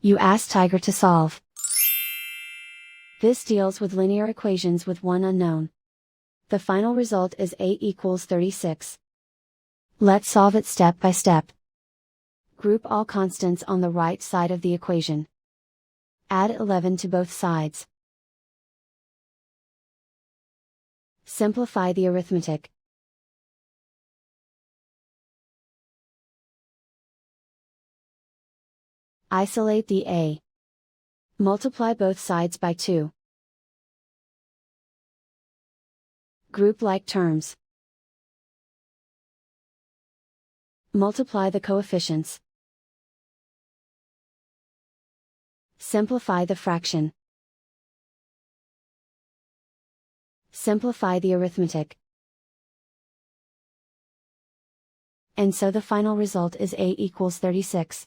You ask Tiger to solve. This deals with linear equations with one unknown. The final result is A equals 36. Let's solve it step by step. Group all constants on the right side of the equation. Add 11 to both sides. Simplify the arithmetic. Isolate the A. Multiply both sides by 2. Group like terms. Multiply the coefficients. Simplify the fraction. Simplify the arithmetic. And so the final result is A equals 36.